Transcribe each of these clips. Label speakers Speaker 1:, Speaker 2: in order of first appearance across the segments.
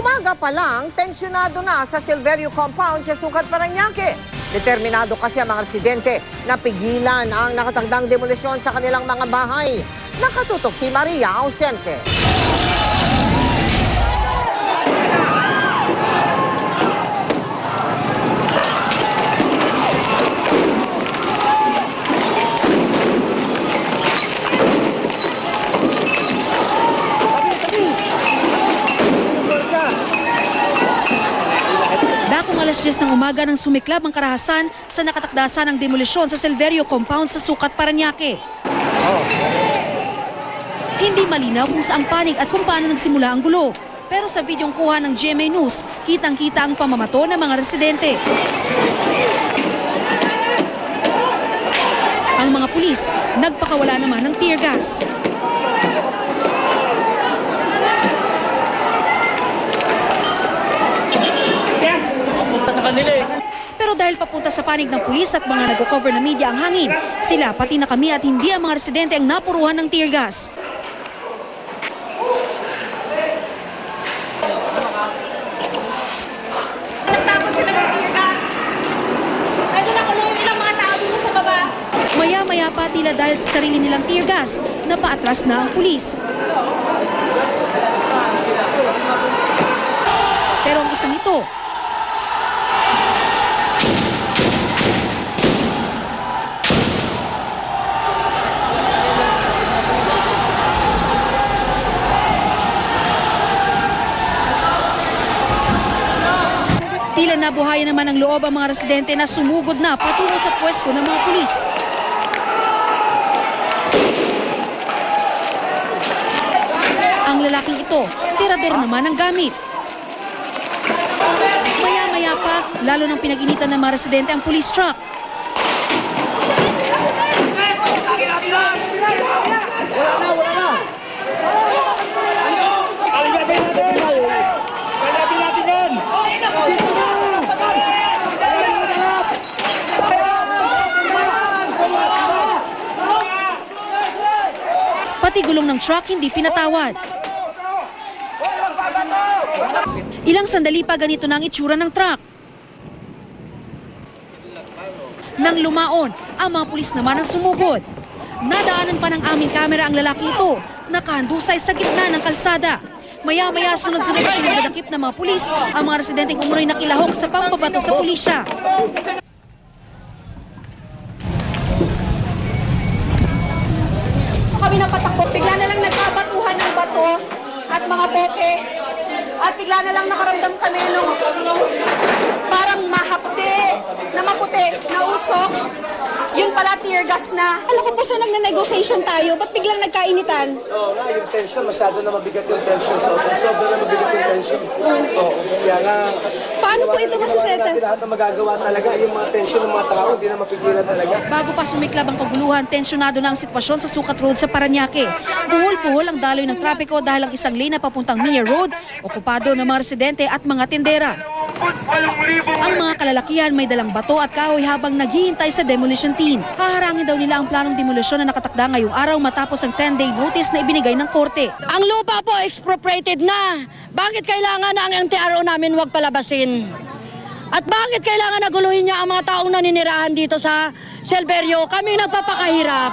Speaker 1: Umaga pa lang, tensyonado na sa Silverio Compound sa Sucat, Parañaque. Determinado kasi ang mga residente na pigilan ang nakatagdang demolisyon sa kanilang mga bahay. Nakatutok si Maria Ausente.
Speaker 2: Dakong alas 10 ng umaga nang sumiklab ang karahasan sa nakatakdasan ng demolisyon sa Silverio Compound sa Sucat, Parañaque. Hindi malinaw kung saang panig at kung paano nagsimula ang gulo. Pero sa videong kuha ng GMA News, kitang-kita ang pamamato ng mga residente. Ang mga pulis, nagpakawala naman ng tear gas. Pero dahil papunta sa panig ng pulis at mga nag-cover na media ang hangin, sila pati na kami at hindi ang mga residente ang napuruhan ng tear gas.
Speaker 3: Nagtapon sila ng tear gas. Medyo nakulong yung ilang mga tao dito sa baba.
Speaker 2: Maya-maya pa tila dahil sa sarili nilang tear gas, napaatras na ang pulis. Pero ang isang ito, tila nabuhayan naman ang loob ang mga residente na sumugod na patungo sa pwesto ng mga pulis. Ang lalaking ito, tirador naman ang gamit. Maya-maya pa, lalo nang pinag-initan ng mga residente ang police truck. Pati gulong ng truck hindi pinatawad. Ilang sandali pa ganito na ang itsura ng truck. Nang lumaon, ang mga pulis naman ang sumugod. Nadaanan pa ng aming kamera ang lalaki ito, nakahandusay sa gitna ng kalsada. Maya-maya sunod-sunod na pinagdadakip ng mga pulis ang mga residenteng umunoy na kilahok sa pambabato sa pulisya.
Speaker 3: Kami nang patakbo, bigla na lang nagkabatuhan ng bato at mga bote. At bigla na lang nakaramdam kami nung parang mahapde, na maputi, na usok. Yun pala tear gas na. Alam ko po siya nagne-negotiation tayo, ba't biglang nagkainitan?
Speaker 4: Oo nga, yung tension, masyado na mabigat yung tension. Sobrang na mabigat yung tension. Oo, kaya nga...
Speaker 3: Paano po ito masiseta?
Speaker 4: Lahat na magagawa talaga, yung mga tension ng mga tao, hindi na mapigilan talaga.
Speaker 2: Bago pa sumiklab ang kaguluhan, tensyonado na ang sitwasyon sa Sucat Road sa Parañaque. Buhol-buhol ang daloy ng trapiko dahil ang isang lane na papuntang Mia Road, okupado ng mga residente at mga tindera. Ang mga kalalakihan may dalang bato at kahoy habang naghihintay sa demolition team. Haharangin daw nila ang planong demolisyon na nakatakda ngayong araw matapos ang 10-day notice na ibinigay ng korte.
Speaker 5: Ang lupa po expropriated na. Bakit kailangan na ang NTRO namin huwag palabasin? At bakit kailangan naguluhin niya ang mga taong naninirahan dito sa Silverio? Kami nagpapakahirap.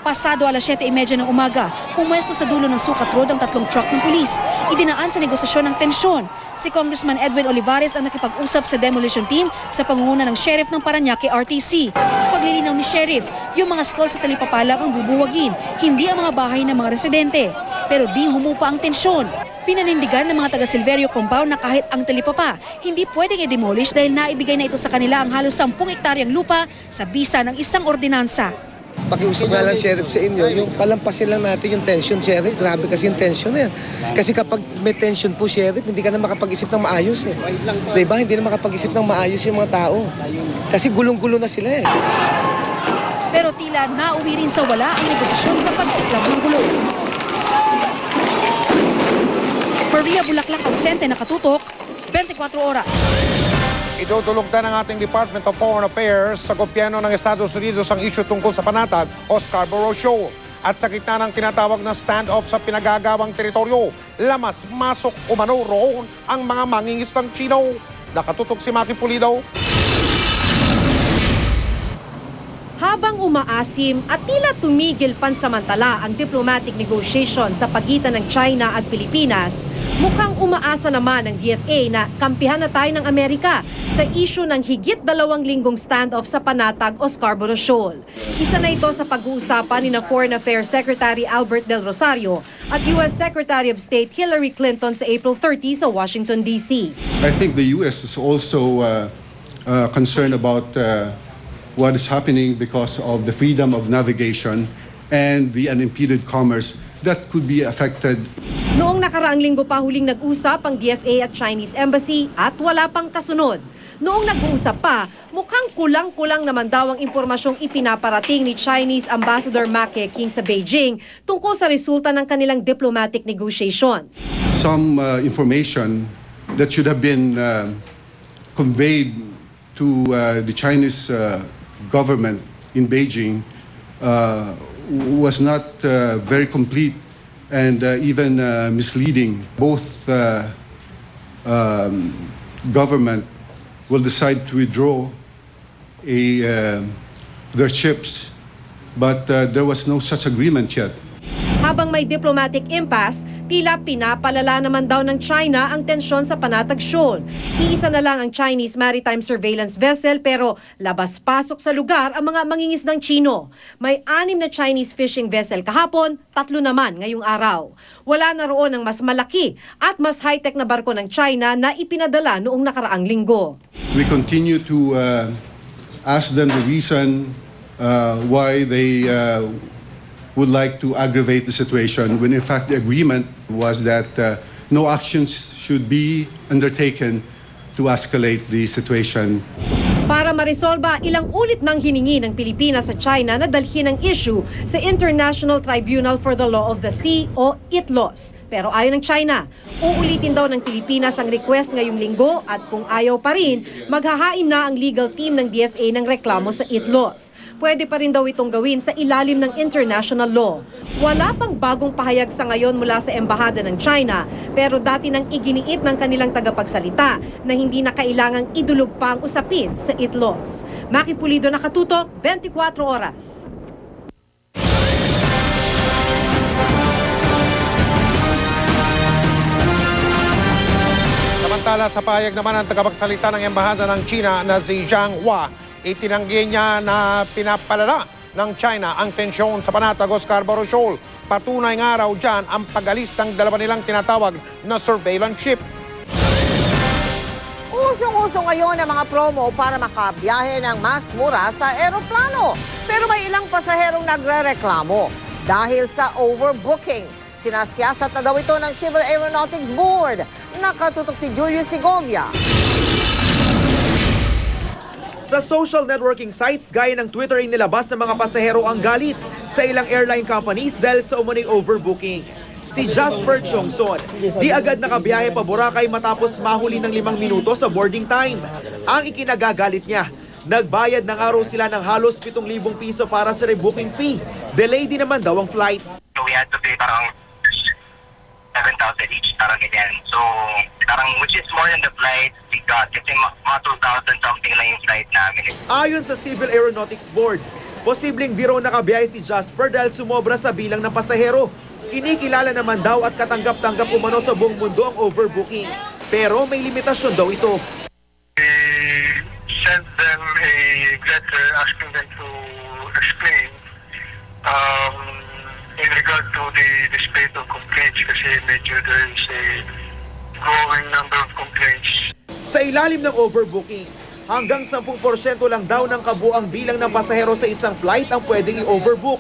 Speaker 2: Pasado alas 7:30 ng umaga, pumwesto sa dulo ng Sucat Road ang tatlong truck ng pulis. Idinaan sa negosasyon ng tensyon. Si Congressman Edwin Olivares ang nakipag-usap sa demolition team sa pangunguna ng Sheriff ng Parañaque RTC. Paglilinaw ni Sheriff, yung mga stall sa talipapa lang ang bubuwagin, hindi ang mga bahay ng mga residente. Pero di humupa ang tensyon. Pinanindigan ng mga taga Silverio Compound na kahit ang talipapa, hindi pwedeng i-demolish dahil naibigay na ito sa kanila ang halos 10 hektaryang lupa sa bisa ng isang ordinansa.
Speaker 4: Pakiusap nga lang, Sheriff, sa inyo, yung palampasin lang natin yung tension, Sheriff. Grabe kasi yung tension eh. Kasi kapag may tension po, Sheriff, hindi ka na makapag-isip ng maayos eh. Diba? Hindi na makapag-isip ng maayos yung mga tao. Kasi gulong-gulo na sila eh.
Speaker 2: Pero tila nauwi rin sa wala ang negosasyon sa pagsiklab ng gulo. Maria Bulaklak Ausente, nakatutok, 24 oras.
Speaker 6: Itutulog na ng ating Department of Foreign Affairs sa gobyerno ng Estados Unidos ang issue tungkol sa panatag o Scarborough Shoal. At sa gitna ng tinatawag na standoff sa pinagagawang teritoryo, lamas-masok umano roon ang mga mangingisdang Chino. Nakatutok si Maki Pulido.
Speaker 7: Habang umaasim at tila tumigil pansamantala ang diplomatic negotiation sa pagitan ng China at Pilipinas, mukhang umaasa naman ng DFA na kampihan na tayo ng Amerika sa issue ng higit 2 linggong standoff sa Panatag o Scarborough Shoal. Isa na ito sa pag-uusapan ni Foreign Affairs Secretary Albert Del Rosario at U.S. Secretary of State Hillary Clinton sa April 30 sa Washington, D.C.
Speaker 8: I think the U.S. is also concerned about what is happening because of the freedom of navigation and the unimpeded commerce that could be affected.
Speaker 7: Noong nakaraang linggo pa huling nag-usap ang DFA at Chinese Embassy at wala pang kasunod. Noong nag-uusap pa, mukhang kulang-kulang naman daw ang impormasyong ipinaparating ni Chinese Ambassador Ma Keqing sa Beijing tungkol sa resulta ng kanilang diplomatic negotiations.
Speaker 8: Some information that should have been conveyed to the Chinese government in Beijing was not very complete and even misleading. Both government will decide to withdraw their ships, but there was no such agreement yet.
Speaker 7: Habang may diplomatic impasse, tila pinapalala naman daw ng China ang tensyon sa Panatag Shoal. Iisa na lang ang Chinese Maritime Surveillance Vessel pero labas-pasok sa lugar ang mga mangingisdang Chino. May 6 na Chinese fishing vessel kahapon, 3 naman ngayong araw. Wala na roon ang mas malaki at mas high-tech na barko ng China na ipinadala noong nakaraang linggo.
Speaker 8: We continue to ask them the reason why they would like to aggravate the situation when in fact the agreement was that no actions should be undertaken to escalate the situation.
Speaker 7: Para marisolba, ilang ulit nang hiningi ng Pilipinas sa China na dalhin ang issue sa International Tribunal for the Law of the Sea o ITLOS. Pero ayaw ng China. Uulitin daw ng Pilipinas ang request ngayong linggo at kung ayaw pa rin, maghahain na ang legal team ng DFA ng reklamo sa ITLOS. Pwede pa rin daw itong gawin sa ilalim ng international law. Wala pang bagong pahayag sa ngayon mula sa Embahada ng China, pero dati nang iginiit ng kanilang tagapagsalita na hindi na kailangang idulog pa ang usapin sa ITLOS. Maki Pulido, nakatutok, 24 oras.
Speaker 6: Samantala, sa pahayag naman ng tagapagsalita ng Embahada ng China na si Zhang Hua, itinanggi niya na pinapalala ng China ang tensyon sa Panatag o Scarborough Shoal. Patunay nga raw dyan ang pag-alis ng dalawa nilang tinatawag na surveillance ship.
Speaker 1: Usong-uso ngayon ang mga promo para makabiyahe ng mas mura sa eroplano. Pero may ilang pasaherong nagrereklamo dahil sa overbooking. Sinasiyasat na daw ito ng Civil Aeronautics Board. Nakatutok si Julius Segovia.
Speaker 9: Sa social networking sites gaya ng Twitter ay nilabas ng mga pasahero ang galit sa ilang airline companies dahil sa umuning overbooking. Si Jasper Chongson, di agad nakabiyahe pa Boracay matapos mahuli ng 5 minuto sa boarding time. Ang ikinagagalit niya, nagbayad ng araw sila ng halos 7,000 piso para sa rebooking fee. Delay din naman daw ang flight.
Speaker 10: So we had to pay parang 7,000 each, parang ganyan. So parang which is more than the flight we got. Kasi mga 2,000 something lang yung flight namin.
Speaker 9: Ayon sa Civil Aeronautics Board, posibleng di raw nakabiyahe si Jasper dahil sumobra sa bilang ng pasahero. Kinikilala naman daw at katanggap-tanggap umano sa buong mundo ang overbooking. Pero may limitasyon daw ito.
Speaker 10: We sent them a letter asking them to explain in regard to the spate of complaints kasi medyo there is a growing number of complaints.
Speaker 9: Sa ilalim ng overbooking, hanggang 10% lang daw ng kabuang bilang ng pasahero sa isang flight ang pwedeng i-overbook.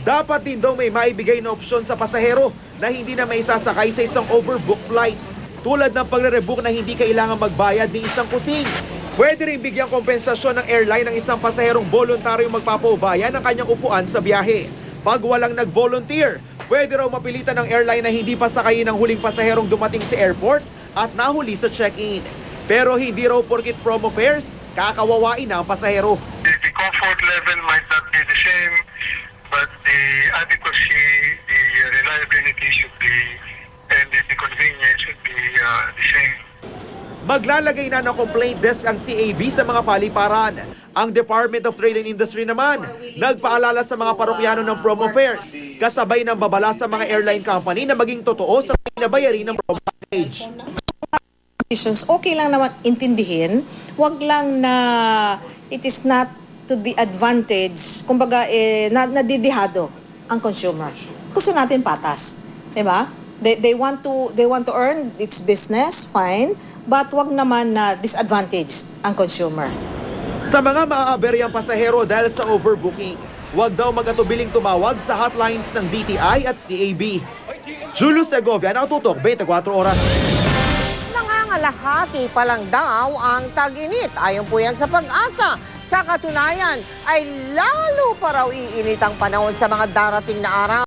Speaker 9: Dapat din daw may maibigay na opsyon sa pasahero na hindi na may sasakay sa isang overbook flight. Tulad ng pagre-rebook na hindi kailangan magbayad ng isang kusing. Pwede rin bigyang kompensasyon ng airline ng isang pasaherong voluntaryong magpapaubaya ng kanyang upuan sa biyahe. Pag walang nag-volunteer, pwede raw mapilitan ng airline na hindi pasakayin ang huling pasaherong dumating sa airport at nahuli sa check-in. Pero hindi raw porkit promo fares, kakawawain na ang pasahero.
Speaker 10: The comfort level might not be the same, but the adequacy, the reliability should be, and the convenience should be the same.
Speaker 9: Maglalagay na ng complaint desk ang CAB sa mga paliparan. Ang Department of Trade and Industry naman, nagpaalala sa mga parokyano ng promo fares, kasabay ng babala sa mga airline company na maging totoo sa pinabayarin ng promo package.
Speaker 11: Okay lang naman intindihin, wag lang na it is not to the advantage, kumbaga nadidihado ang consumer. Gusto natin patas, 'di ba? They want to earn its business, fine, but wag naman na disadvantage ang consumer.
Speaker 9: Sa mga maaaberyang pasahero dahil sa overbooking, huwag daw mag-atubiling tumawag sa hotlines ng DTI at CAB. Julius Segovia, Nakatutok, 24 Oras.
Speaker 1: Nangangalahati pa lang daw ang tag-init. Ayon po yan sa Pag-asa. Sa katunayan ay lalo pa raw iinit ang panahon sa mga darating na araw.